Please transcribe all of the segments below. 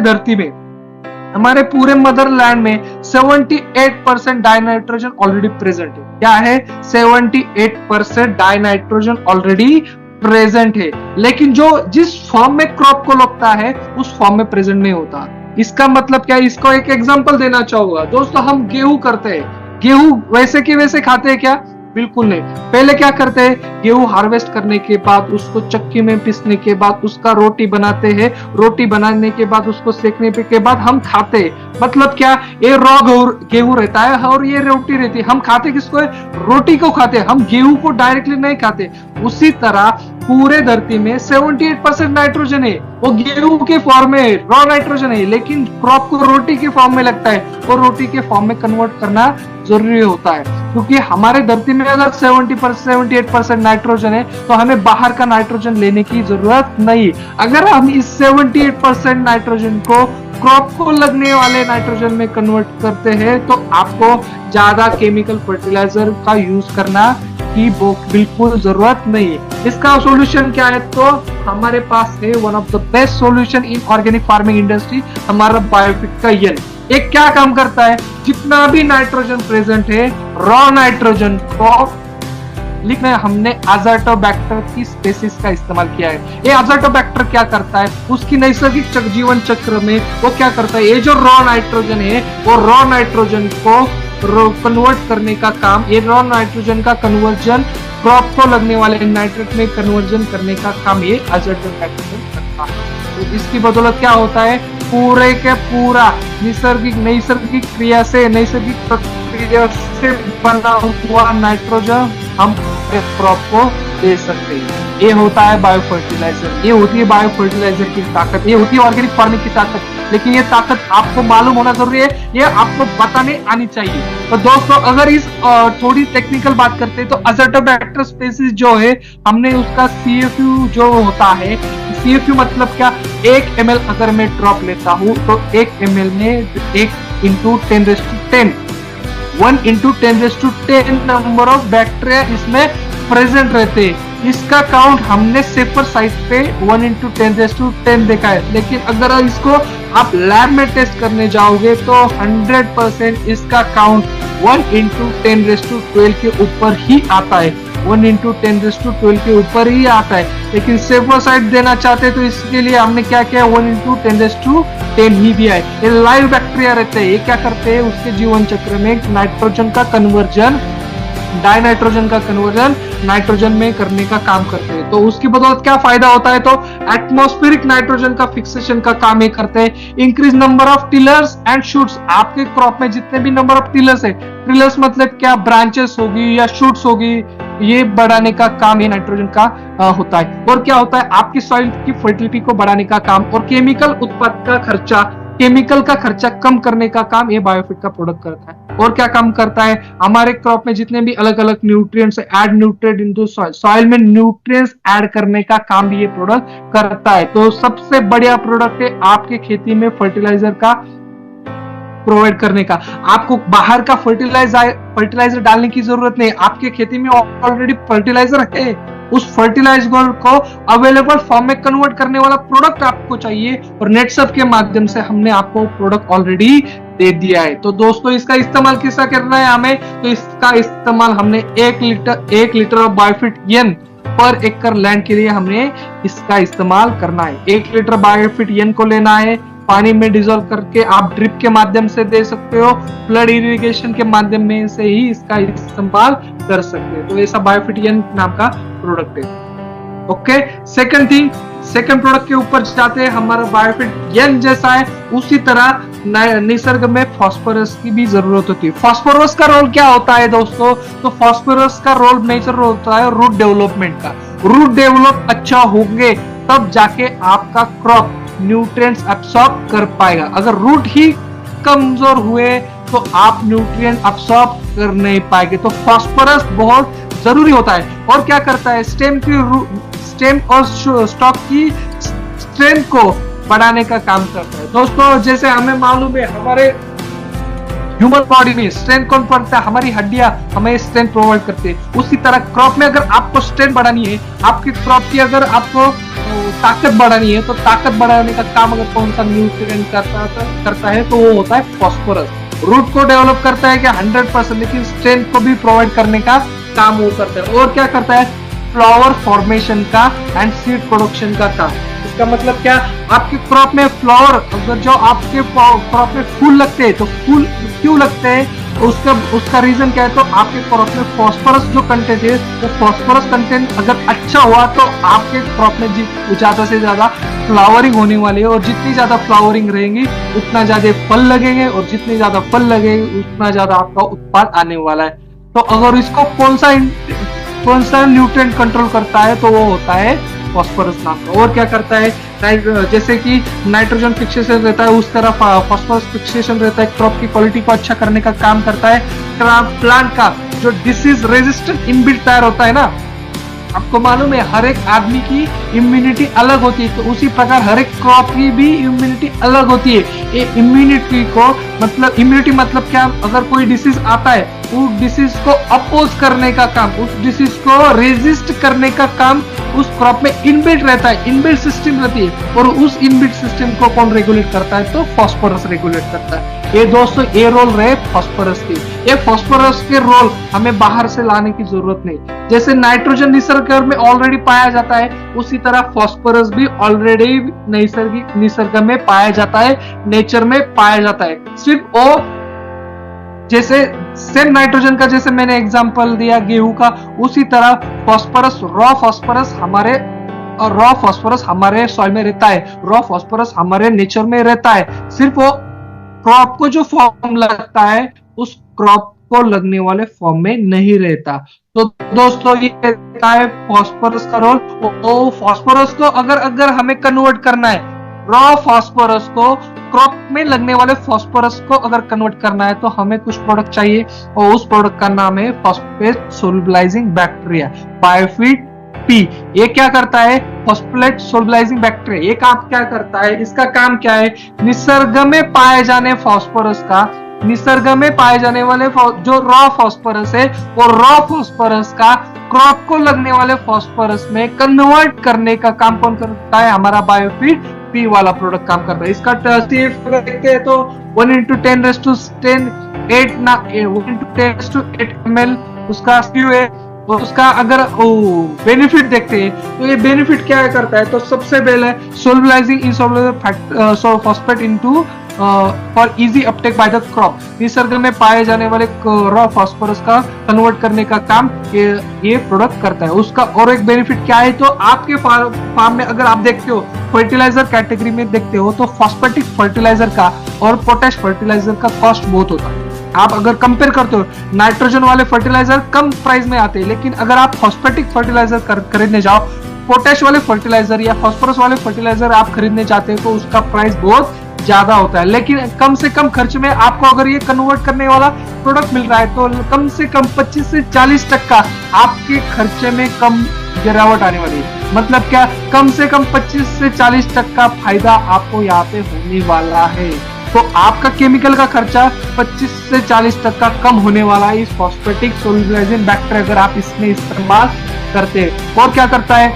धरती में, हमारे पूरे मदरलैंड में 78% डाइनाइट्रोजन ऑलरेडी प्रेजेंट है। क्या है? 78% डाइनाइट्रोजन ऑलरेडी प्रेजेंट है, लेकिन जो जिस फॉर्म में क्रॉप को लगता है उस फॉर्म में प्रेजेंट नहीं होता। इसका मतलब क्या है? इसको एक एग्जांपल देना चाहूंगा दोस्तों। हम गेहूं करते हैं, गेहूं वैसे के वैसे खाते हैं क्या? बिल्कुल नहीं। पहले क्या करते हैं? गेहूं हार्वेस्ट करने के बाद उसको चक्की में पीसने के बाद उसका रोटी बनाते हैं, रोटी बनाने के बाद उसको सेकने के बाद हम खाते हैं। मतलब क्या? ये रॉ गेहूं रहता है और ये रोटी रहती है। हम खाते किसको है? रोटी को खाते हैं, हम गेहूं को डायरेक्टली नहीं खाते। उसी तरह पूरे धरती में 78% नाइट्रोजन है, वो गेहूं के फॉर्म में रॉ नाइट्रोजन है, लेकिन क्रॉप को रोटी के फॉर्म में लगता है और रोटी के फॉर्म में कन्वर्ट करना जरूरी होता है, क्योंकि हमारे धरती में अगर 78% नाइट्रोजन है तो हमें बाहर का नाइट्रोजन लेने की जरूरत नहीं। अगर हम इस 78% नाइट्रोजन को क्रॉप को लगने वाले नाइट्रोजन में कन्वर्ट करते हैं तो आपको ज्यादा केमिकल फर्टिलाइजर का यूज करना की बिल्कुल जरूरत नहीं है। इसका सॉल्यूशन क्या है? तो हमारे पास है one of the best solution in organic farming industry, हमारा बायोफिट का यन। एक क्या काम करता है? जितना भी नाइट्रोजन प्रेजेंट है, रॉ नाइट्रोजन को लिखना है, हमने अज़ोटोबैक्टर की स्पेसीज का इस्तेमाल किया है। ये अज़ोटोबैक्टर क्या करता है? उसकी नैसर्गिक जीवन चक्र में वो क्या करता है? ये जो रॉ नाइट्रोजन है वो रॉ नाइट्रोजन को कन्वर्ट करने का काम, ये रॉ नाइट्रोजन का कन्वर्जन क्रॉप को लगने वाले नाइट्रेट में कन्वर्जन करने का काम ये अज़ोटोबैक्टर करता है। तो इसकी बदौलत क्या होता है? पूरे के पूरा नैसर्गिक क्रिया से, नैसर्गिक प्रक्रिया से बना हुआ नाइट्रोजन हम क्रॉप को दे सकते हैं। ये होता है बायो फर्टिलाइजर, ये होती है बायो फर्टिलाइजर की ताकत, ये होती है ऑर्गेनिक फार्मिंग की ताकत। लेकिन ये ताकत आपको मालूम होना जरूरी है, ये आपको बताने आनी चाहिए। तो दोस्तों अगर इस थोड़ी टेक्निकल बात करते हैं तो अज़ोटोबैक्टर स्पेसीज जो है, हमने उसका CFU जो होता है, CFU मतलब क्या? 1 ml अगर मैं ड्रॉप लेता हूँ तो 1 ml में 1 × 10⁻10 1 × 10⁻10 नंबर ऑफ बैक्टीरिया इसमें प्रेजेंट रहते हैं। इसका काउंट हमने सेफर साइड पे 1 × 10⁻10 देखा है, लेकिन अगर इसको आप लैब में टेस्ट करने जाओगे तो 100% इसका काउंट 1 × 10⁻12 के ऊपर ही आता है, 1 × 10⁻12 के ऊपर ही आता है। लेकिन सेफर साइड देना चाहते तो इसके लिए हमने क्या किया? 1 × 10⁻10 ही दिया है। ये लाइव बैक्टीरिया रहते हैं, ये क्या करते हैं? उसके जीवन चक्र में नाइट्रोजन का कन्वर्जन, डाइनाइट्रोजन का कन्वर्जन नाइट्रोजन में करने का काम करते हैं। तो उसकी बदौलत क्या फायदा होता है? तो एटमॉस्फेरिक नाइट्रोजन का फिक्सेशन का काम ये करते हैं। Increase number of tillers and shoots, आपके क्रॉप में जितने भी नंबर ऑफ टिलर्स है, टिलर्स मतलब क्या? ब्रांचेस होगी या शूट्स होगी, ये बढ़ाने का काम ये नाइट्रोजन का होता है। और क्या होता है? आपकी सॉइल की फर्टिलिटी को बढ़ाने का काम और केमिकल उत्पाद का खर्चा, केमिकल का खर्चा कम करने का काम ये बायोफिट का प्रोडक्ट करता है। और क्या काम करता है? हमारे क्रॉप में जितने भी अलग अलग nutrients add nutrient into soil, soil में न्यूट्रिएंट्स ऐड करने का काम भी ये प्रोडक्ट करता है। तो सबसे बढ़िया प्रोडक्ट है आपके खेती में फर्टिलाइजर का प्रोवाइड करने का। आपको बाहर का फर्टिलाइजर डालने की जरूरत नहीं, आपके खेती में ऑलरेडी फर्टिलाइजर है। उस फर्टिलाइजर को अवेलेबल फॉर्म में कन्वर्ट करने वाला प्रोडक्ट आपको चाहिए और नेटसप के माध्यम से हमने आपको प्रोडक्ट ऑलरेडी दे दिया है। तो दोस्तों इसका इस्तेमाल किसका करना है हमें? तो इसका इस्तेमाल हमने 1 लीटर ऑफ बायोफिट यन पर एकड़ लैंड के लिए हमने इसका इस्तेमाल करना है। 1 लीटर बायोफिट यन को लेना है, पानी में डिजोल्व करके आप ड्रिप के माध्यम से दे सकते हो, फ्लड इरिगेशन के माध्यम में से ही इसका इस्तेमाल कर सकते हो। तो ऐसा बायोफिट यन नाम का प्रोडक्ट है। ओके, सेकंड प्रोडक्ट के ऊपर जाते हैं। हमारा बायोफिट यन जैसा है उसी तरह निसर्ग में फास्फोरस की भी जरूरत होती है। फास्फोरस का रोल क्या होता है दोस्तों? तो फास्फोरस का रोल मेजर होता है रूट डेवलपमेंट का। रूट डेवलप अच्छा होंगे तब जाके आपका क्रॉप न्यूट्रिएंट्स अब्सॉर्ब कर पाएगा। अगर रूट ही कमजोर हुए तो आप न्यूट्रिएंट अब्सॉर्ब कर नहीं पाएंगे। तो फास्फोरस बहुत जरूरी होता है। और क्या करता है? स्टेम और स्टॉक की स्ट्रेंथ को बढ़ाने का काम करता है। दोस्तों जैसे हमें मालूम है हमारे ह्यूमन बॉडी में स्ट्रेंथ कौन पड़ता है? हमारी हड्डियां हमें स्ट्रेंथ प्रोवाइड करते हैं। उसी तरह क्रॉप में अगर आपको स्ट्रेंथ बढ़ानी है, आपकी क्रॉप की अगर आपको ताकत बढ़ानी है, तो ताकत बढ़ाने का काम अगर कौन सा न्यूट्रिएंट करता है तो वो होता है फॉस्फोरस। रूट को डेवलप करता है क्या 100%, लेकिन स्ट्रेंथ को भी प्रोवाइड करने का काम वो करता है। और क्या करता है, फ्लावर फॉर्मेशन का एंड सीड प्रोडक्शन का काम। इसका मतलब क्या, आपके क्रॉप में फ्लावर, अगर जो आपके क्रॉप में फूल लगते हैं तो फूल क्यों लगते हैं, उसका रीजन क्या है, तो आपके क्रॉप में फास्फोरस जो कंटेंट है, वो फास्फोरस कंटेंट अगर अच्छा हुआ तो आपके क्रॉप में ज्यादा से ज्यादा फ्लावरिंग होने वाली है, और जितनी ज्यादा फ्लावरिंग रहेंगी उतना ज्यादा फल लगेंगे, और जितने ज्यादा फल लगेंगे उतना ज्यादा आपका उत्पाद आने वाला है। तो अगर इसको कौन सा न्यूट्रिएंट कंट्रोल करता है तो वो होता है फॉस्फोरस नाम का। और क्या करता है, जैसे कि नाइट्रोजन फिक्सेशन रहता है उस तरह फॉस्फोरस फिक्सेशन रहता है, क्रॉप की क्वालिटी को अच्छा करने का काम करता है। प्लांट का जो डिसीज रेजिस्टेंट इनबिल्ट तैयार होता है ना, आपको मालूम है हर एक आदमी की इम्यूनिटी अलग होती है, तो उसी प्रकार हर एक क्रॉप की भी इम्यूनिटी अलग होती है। ये इम्यूनिटी मतलब क्या, अगर कोई डिसीज आता है उस डिसीज को अपोज करने का काम, उस डिसीज को रेजिस्ट करने का काम उस क्रॉप में इनबिल्ट रहता है, इनबिल्ट सिस्टम रहती है। और उस इनबिल्ट सिस्टम को कौन रेगुलेट करता है, तो फास्फोरस रेगुलेट करता है। ये दोस्तों ये रोल रहे फास्फोरस की। ये फास्फोरस के रोल हमें बाहर से लाने की जरूरत नहीं। जैसे नाइट्रोजन निसर्ग में ऑलरेडी पाया जाता है, उसी तरह फास्फोरस भी ऑलरेडी निसर्ग में पाया जाता है, नेचर में पाया जाता है। सिर्फ वो जैसे सेम नाइट्रोजन का जैसे मैंने एग्जांपल दिया गेहूं का, उसी तरह फास्फोरस रॉ फास्फोरस हमारे सॉइल में रहता है, रॉ फास्फोरस हमारे नेचर में रहता है। सिर्फ वो क्रॉप को जो फॉर्म लगता है उस क्रॉप को लगने वाले फॉर्म में नहीं रहता। तो दोस्तों ये रहता है फास्फोरस का रोल। तो फास्फोरस को अगर हमें कन्वर्ट करना है, रॉ फास्फोरस को क्रॉप में लगने वाले फास्फोरस को अगर कन्वर्ट करना है, तो हमें कुछ प्रोडक्ट चाहिए, और उस प्रोडक्ट का नाम है फॉस्फेट सोल्युबलाइजिंग बैक्टीरिया, बायोफिट पी। ये क्या करता है, फॉस्फेट सोल्युबलाइजिंग बैक्टीरिया। ये काम क्या करता है, इसका काम क्या है, निसर्ग में पाए जाने फास्फोरस का, निसर्ग में पाए जाने वाले जो रॉ फास्फोरस है, वो रॉ फास्फोरस का क्रॉप को लगने वाले फास्फोरस में कन्वर्ट करने का काम कौन करता है, हमारा बायोफिट पी वाला प्रोडक्ट काम करता है। इसका देखते हैं तो 1 × 10⁸ ml उसका SKU है। और उसका अगर बेनिफिट देखते हैं तो ये बेनिफिट क्या करता है, तो सबसे पहले solubilising insoluble phosphate into for easy Uptake by the crop, Nisarga में पाए जाने वाले रॉ फास्फोरस का कन्वर्ट करने का काम ये प्रोडक्ट करता है। उसका और एक बेनिफिट क्या है, तो आपके फार्म में अगर आप देखते हो फर्टिलाइजर कैटेगरी में देखते हो तो फॉस्फेटिक फर्टिलाइजर का और पोटैश फर्टिलाइजर का कॉस्ट बहुत होता है। आप अगर कंपेयर करते हो, नाइट्रोजन वाले फर्टिलाइजर कम प्राइस में आते हैं, लेकिन अगर आप फॉस्फेटिक फर्टिलाइजर खरीदने जाओ, पोटैश वाले फर्टिलाइजर या फास्फोरस वाले फर्टिलाइजर आप खरीदने चाहते हैं, तो उसका प्राइस बहुत ज्यादा होता है। लेकिन कम से कम खर्च में आपको अगर ये कन्वर्ट करने वाला प्रोडक्ट मिल रहा है, तो कम से कम 25 से 40% आपके खर्चे में कम गिरावट आने वाली है। मतलब क्या, कम से कम 25 से 40% फायदा आपको यहाँ पे होने वाला है। तो आपका केमिकल का खर्चा 25 से 40% कम होने वाला है इस फॉस्फेटिक सोल्युबलाइजिंग बैक्टीरिया अगर आप इसमें इस्तेमाल करते हैं। और क्या करता है,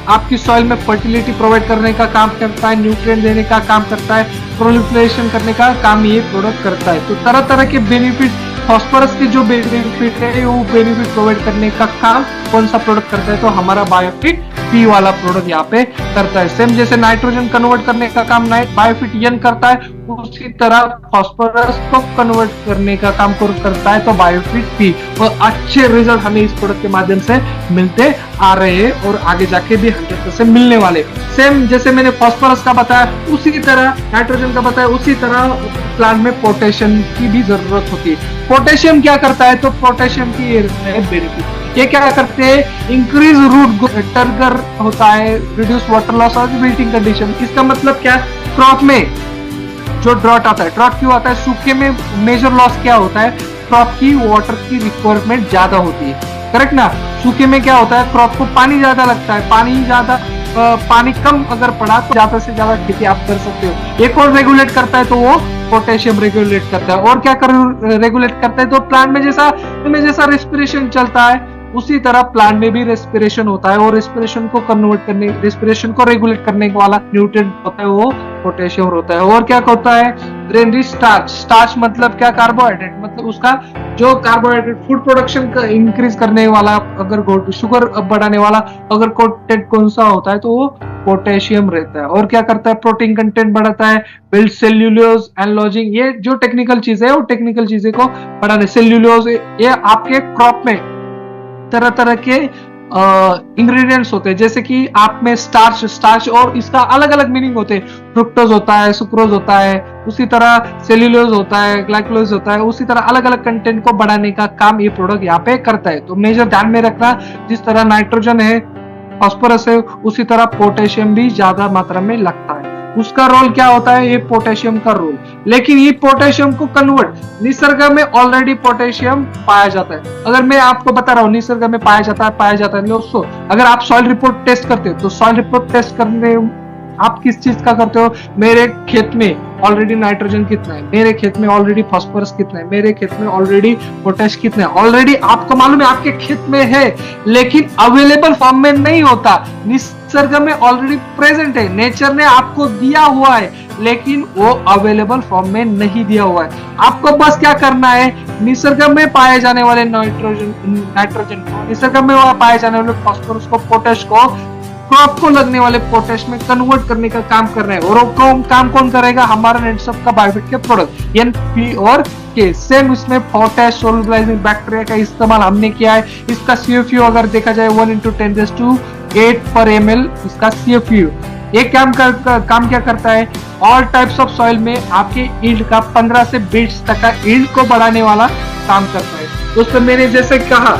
आपकी सॉइल में फर्टिलिटी प्रोवाइड करने का काम करता है, न्यूट्रिएंट देने का काम करता है, प्रोलिफरेशन करने का काम ये प्रोडक्ट करता है। तो तरह तरह के बेनिफिट, फास्फोरस के जो बेनिफिट है वो बेनिफिट प्रोवाइड करने का काम कौन सा प्रोडक्ट करता है, तो हमारा बायोफिट पी वाला प्रोडक्ट यहाँ पे करता है। सेम जैसे नाइट्रोजन कन्वर्ट करने का काम बायोफिट एन करता है, उसी तरह फास्फोरस को कन्वर्ट करने का काम करता है तो बायोफिट पी। और अच्छे रिजल्ट हमें इस प्रोडक्ट के माध्यम से मिलते आ रहे हैं और आगे जाके भी 100% मिलने वाले। सेम जैसे मैंने फास्फोरस का बताया, उसी तरह नाइट्रोजन का बताया, उसी तरह प्लांट में पोटेशियम की भी जरूरत होती है। पोटेशियम क्या करता है, तो पोटेशियम की बेनिफिट ये क्या करते हैं, इंक्रीज रूट टर्गर होता है, रिड्यूस वाटर लॉस और विल्टिंग कंडीशन। इसका मतलब क्या, क्रॉप में जो ड्रॉट आता है, ड्रॉट क्यों आता है, सूखे में मेजर लॉस क्या होता है, क्रॉप की वाटर की रिक्वायरमेंट ज्यादा होती है, करेक्ट ना। सूखे में क्या होता है, क्रॉप को पानी ज्यादा लगता है, पानी कम अगर पड़ा तो ज्यादा से ज्यादा खेती आप कर सकते हो। एक और रेगुलेट करता है तो वो पोटेशियम रेगुलेट करता है। और क्या रेगुलेट करता है, तो प्लांट में जैसा रेस्पिरेशन चलता है उसी तरह प्लांट में भी रेस्पिरेशन होता है और रेस्पिरेशन को रेगुलेट करने वाला न्यूट्रिएंट होता है वो पोटेशियम होता है। और क्या होता है, ब्रेन रिच स्टार्च। स्टार्च मतलब क्या, कार्बोहाइड्रेट, मतलब उसका जो कार्बोहाइड्रेट फूड प्रोडक्शन का इंक्रीज करने वाला, अगर शुगर बढ़ाने वाला अगर कंटेंट कौन सा होता है तो वो पोटेशियम रहता है। और क्या करता है, प्रोटीन कंटेंट बढ़ाता है, बिल्ड सेल्यूलोज एंड लॉजिंग। ये जो टेक्निकल चीज है वो टेक्निकल चीजें को बढ़ाने, सेल्यूलोज ये आपके क्रॉप में तरह तरह के इंग्रेडिएंट्स होते हैं, जैसे कि आप में स्टार्च और इसका अलग अलग मीनिंग होते हैं। फ्रुक्टोज होता है, सुक्रोज होता है, उसी तरह सेल्यूलोज होता है, ग्लाइकोलोज होता है, उसी तरह अलग अलग कंटेंट को बढ़ाने का काम ये प्रोडक्ट यहाँ पे करता है। तो मेजर ध्यान में रखना, जिस तरह नाइट्रोजन है, फास्फोरस है, उसी तरह पोटेशियम भी ज्यादा मात्रा में लगता है। उसका रोल क्या होता है, ये पोटेशियम का रोल। लेकिन ये पोटेशियम को कन्वर्ट, निसर्ग में ऑलरेडी पोटेशियम पाया जाता है। अगर मैं आपको बता रहा हूँ निसर्ग में पाया जाता है दोस्तों, अगर आप सॉइल रिपोर्ट टेस्ट करते हो तो सॉइल रिपोर्ट टेस्ट करने आप किस चीज का करते हो, मेरे खेत में ऑलरेडी नाइट्रोजन कितना है, मेरे खेत में ऑलरेडी फास्फोरस कितना है, मेरे खेत में ऑलरेडी पोटेश कितना है, ऑलरेडी आपको मालूम है आपके खेत में है, लेकिन अवेलेबल फॉर्म में नहीं होता। निसर्ग में ऑलरेडी प्रेजेंट है, नेचर ने आपको दिया हुआ है, लेकिन वो अवेलेबल फॉर्म में नहीं दिया हुआ है। आपको बस क्या करना है, निसर्ग में पाए जाने वाले नाइट्रोजन को, निसर्ग में पाए जाने वाले फास्फोरस को, पोटेश को क्रॉप को लगने वाले पोटेश में कन्वर्ट करने का काम कर रहे हैं। और वो काम कौन करेगा, हमारा नेटसप का बायोफिट के प्रोडक्ट एनपी और के। सेम इसमें पोटेश सोलुबलाइजिंग बैक्टीरिया का इस्तेमाल हमने किया है। इसका CFU अगर देखा जाए 1 × 10⁸ पर ml इसका CFU। ये काम क्या करता है, ऑल टाइप्स ऑफ सॉइल में आपके ईल्ड का 15 से 20 तक का ईल्ड को बढ़ाने वाला काम करता है। दोस्तों मैंने जैसे कहा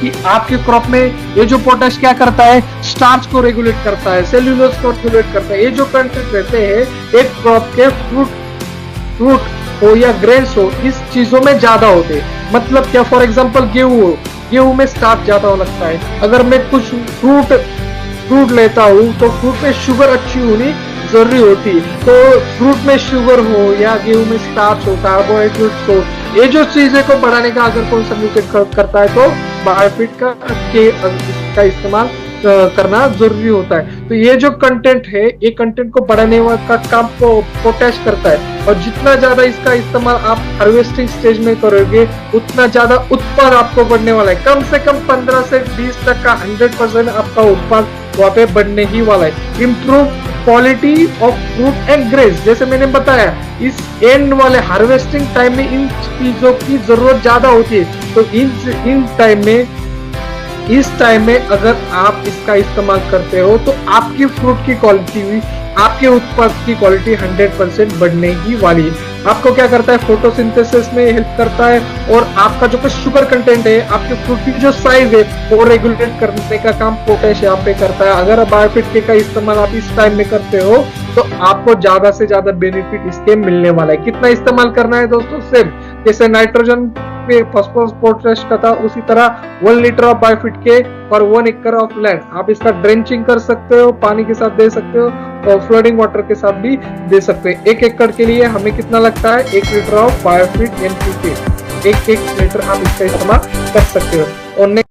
कि आपके क्रॉप में ये जो पोटेश क्या करता है, स्टार्च को रेगुलेट करता है, सेल्यूलोज को रेगुलेट करता है। ये जो कंटेंट रहते हैं एक क्रॉप के फ्रूट हो या ग्रेन्स हो, इस चीजों में ज्यादा होते हैं। मतलब क्या, फॉर एग्जांपल गेहूं में स्टार्च ज्यादा लगता है। अगर मैं कुछ फ्रूट लेता हूँ तो फ्रूट में शुगर अच्छी होनी जरूरी होती है। तो फ्रूट में शुगर हो या गेहूं में स्टार्च हो, कार्बोहाइड्रेट्स हो, ये जो चीजें को बढ़ाने का अगर कौन सा न्यूट्रिएंट करता है तो बायोफिट का इस्तेमाल करना जरूरी होता है। तो ये जो कंटेंट है, ये कंटेंट को बढ़ाने का काम को पोटेश करता है। और जितना ज्यादा इसका इस्तेमाल आप हार्वेस्टिंग स्टेज में करोगे, उतना ज्यादा उत्पाद आपको बढ़ने वाला है। कम से कम 15 से 20 तक का 100% आपका उत्पाद वहां पे बढ़ने ही वाला है। Improve quality of fruit and grains, जैसे मैंने बताया इस एंड वाले हार्वेस्टिंग टाइम में इन चीजों की जरूरत ज्यादा होती है। तो इस टाइम में अगर आप इसका इस्तेमाल करते हो तो आपकी फ्रूट की क्वालिटी भी, आपके उत्पाद की क्वालिटी 100% बढ़ने ही वाली है। आपको क्या करता है, फोटोसिंथेसिस में हेल्प करता है। और आपका जो शुगर कंटेंट है, आपके फ्रूट की जो साइज है वो रेगुलेट करने का काम पोटेश यहाँ पे करता है। अगर बायोफिट के का इस्तेमाल आप इस टाइम में करते हो तो आपको ज्यादा से ज्यादा बेनिफिट इसके मिलने वाला है। कितना इस्तेमाल करना है दोस्तों, सेम जैसे नाइट्रोजन पे फास्फोरस पोटेश का था, उसी तरह 1 लीटर ऑफ बायोफिट के पर 1 एकड़ ऑफ लैंड आप इसका ड्रेंचिंग कर सकते हो, पानी के साथ दे सकते हो और फ्लोटिंग वाटर के साथ भी दे सकते हैं। 1 एकड़ के लिए हमें कितना लगता है, 1 लीटर ऑफ बायोफिट NPK, 1 लीटर आप इसका इस्तेमाल कर सकते हो। और